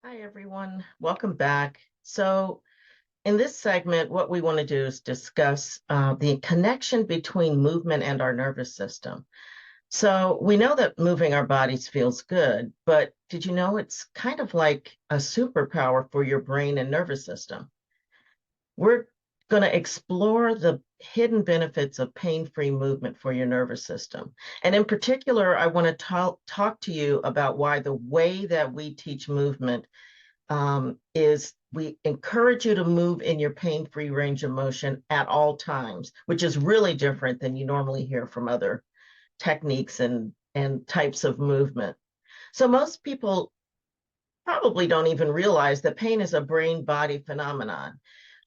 Hi, everyone. Welcome back. So, in this segment, what we want to do is discuss the connection between movement and our nervous system. So, we know that moving our bodies feels good, but did you know it's kind of like a superpower for your brain and nervous system? We're going to explore the hidden benefits of pain-free movement for your nervous system. And in particular, I want to talk to you about why the way that we teach movement is we encourage you to move in your pain-free range of motion at all times, which is really different than you normally hear from other techniques and types of movement. So most people probably don't even realize that pain is a brain-body phenomenon.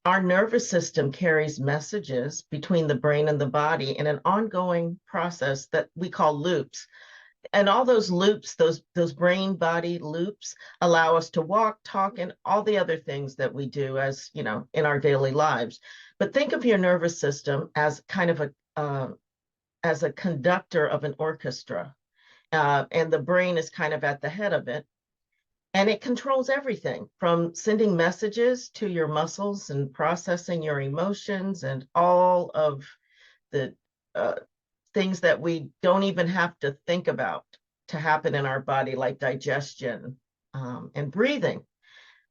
Our nervous system carries messages between the brain and the body in an ongoing process that we call loops, and all those loops, those brain body loops, allow us to walk, talk, and all the other things that we do as in our daily lives. But think of your nervous system as kind of a as a conductor of an orchestra, and the brain is kind of at the head of it, and it controls everything from sending messages to your muscles and processing your emotions and all of the uh, things that we don't even have to think about to happen in our body, like digestion and breathing.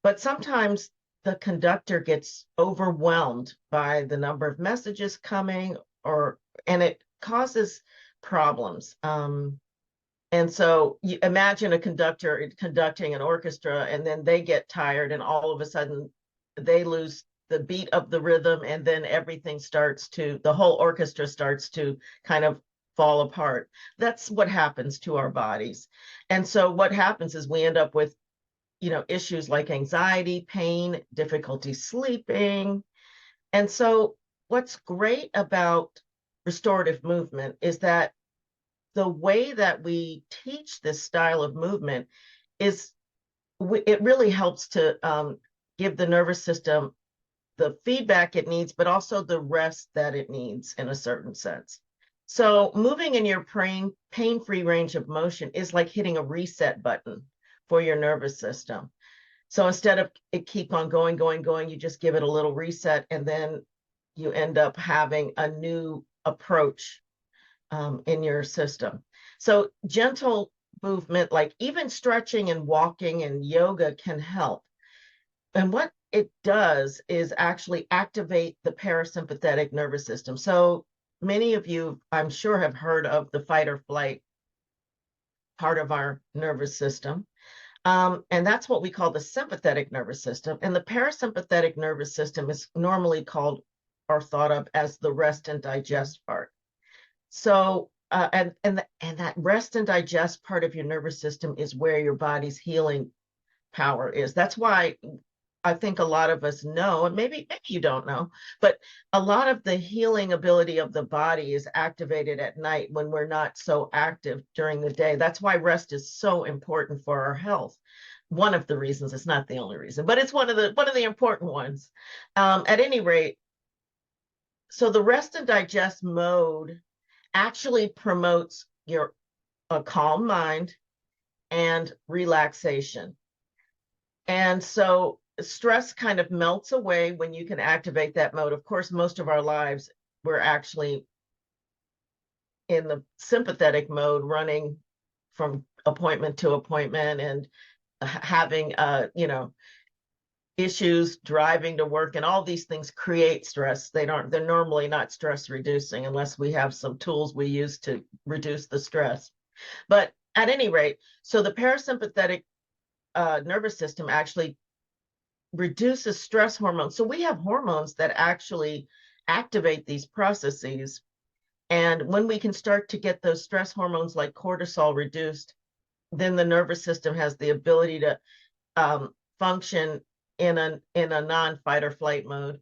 But sometimes the conductor gets overwhelmed by the number of messages coming, and it causes problems. And so you imagine a conductor conducting an orchestra, and then they get tired, and all of a sudden they lose the beat of the rhythm, and then the whole orchestra starts to kind of fall apart. That's what happens to our bodies. And so what happens is we end up with, issues like anxiety, pain, difficulty sleeping. And so what's great about restorative movement is that the way that we teach this style of movement is it really helps to give the nervous system the feedback it needs, but also the rest that it needs in a certain sense. So moving in your pain-free range of motion is like hitting a reset button for your nervous system. So instead of it keep on going, you just give it a little reset, and then you end up having a new approach in your system. So gentle movement, like even stretching and walking and yoga, can help. And what it does is actually activate the parasympathetic nervous system. So many of you, I'm sure, have heard of the fight or flight part of our nervous system. And that's what we call the sympathetic nervous system. And the parasympathetic nervous system is normally called or thought of as the rest and digest part. So, and that rest and digest part of your nervous system is where your body's healing power is. That's why I think a lot of us know, and maybe you don't know, but a lot of the healing ability of the body is activated at night when we're not so active during the day. That's why rest is so important for our health. One of the reasons, it's not the only reason, but it's one of the important ones. At any rate, so the rest and digest mode actually promotes a calm mind and relaxation. And so stress kind of melts away when you can activate that mode. Of course, most of our lives, we're actually in the sympathetic mode, running from appointment to appointment and having, issues driving to work, and all these things create stress. They're normally not stress reducing unless we have some tools we use to reduce the stress. But at any rate, so the parasympathetic nervous system actually reduces stress hormones. So we have hormones that actually activate these processes. And when we can start to get those stress hormones like cortisol reduced, then the nervous system has the ability to function in a non-fight or flight mode.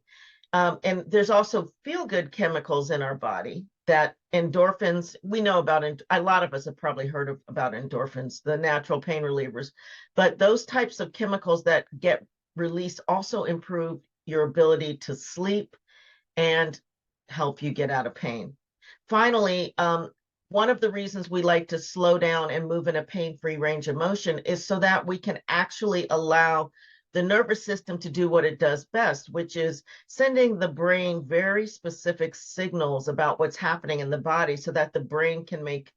And there's also feel-good chemicals in our body, that endorphins, we know about. A lot of us have probably heard about endorphins, the natural pain relievers. But those types of chemicals that get released also improve your ability to sleep and help you get out of pain. Finally, one of the reasons we like to slow down and move in a pain-free range of motion is so that we can actually allow the nervous system to do what it does best, which is sending the brain very specific signals about what's happening in the body so that the brain can make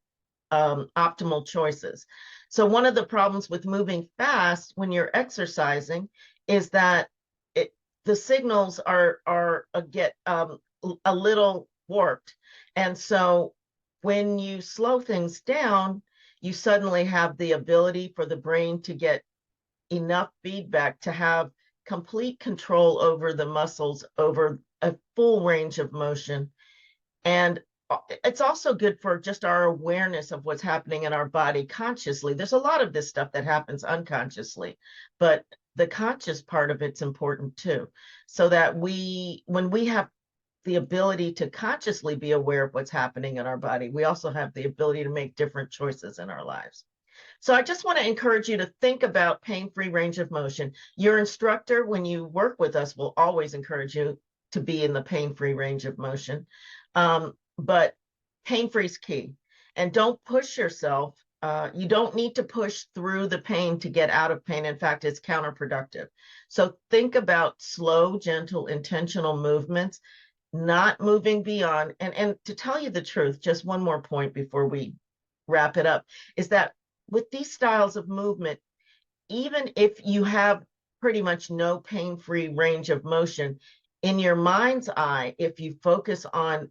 optimal choices. So one of the problems with moving fast when you're exercising is that the signals are get a little warped, and so when you slow things down, you suddenly have the ability for the brain to get enough feedback to have complete control over the muscles over a full range of motion. And it's also good for just our awareness of what's happening in our body consciously. There's a lot of this stuff that happens unconsciously, but the conscious part of it's important too. So that when we have the ability to consciously be aware of what's happening in our body, we also have the ability to make different choices in our lives. So I just want to encourage you to think about pain-free range of motion. Your instructor, when you work with us, will always encourage you to be in the pain-free range of motion. But pain-free is key. And don't push yourself. You don't need to push through the pain to get out of pain. In fact, it's counterproductive. So think about slow, gentle, intentional movements, not moving beyond. And to tell you the truth, just one more point before we wrap it up, is that with these styles of movement, even if you have pretty much no pain-free range of motion, in your mind's eye, if you focus on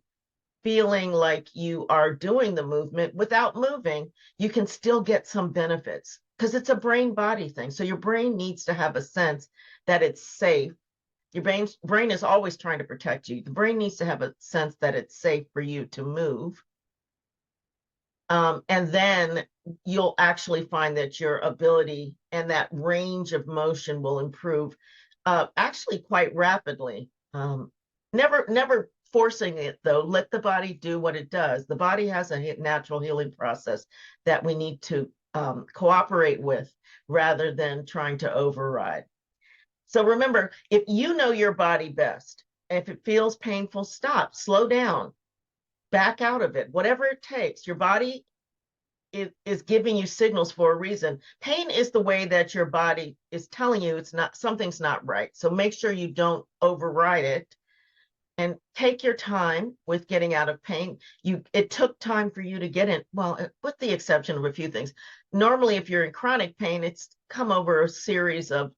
feeling like you are doing the movement without moving, you can still get some benefits because it's a brain-body thing. So your brain needs to have a sense that it's safe. Your brain is always trying to protect you. The brain needs to have a sense that it's safe for you to move. And then you'll actually find that your ability and that range of motion will improve actually quite rapidly. Never forcing it though. Let the body do what it does. The body has a natural healing process that we need to cooperate with rather than trying to override. So remember, if you know your body best, if it feels painful, stop, slow down, back out of it, whatever it takes. Your body is giving you signals for a reason. Pain is the way that your body is telling you it's not, something's not right. So make sure you don't override it and take your time with getting out of pain. It took time for you to get in, well, with the exception of a few things. Normally, if you're in chronic pain, it's come over a series of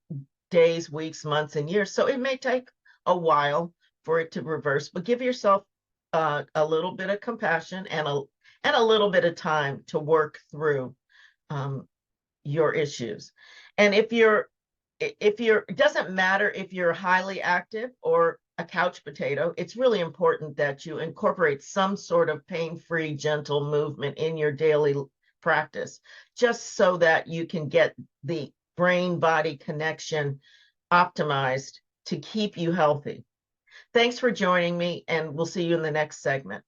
days, weeks, months, and years. So it may take a while for it to reverse, but give yourself a little bit of compassion and a little bit of time to work through your issues. And if you're, it doesn't matter if you're highly active or a couch potato, it's really important that you incorporate some sort of pain-free, gentle movement in your daily practice, just so that you can get the brain-body connection optimized to keep you healthy. Thanks for joining me, and we'll see you in the next segment.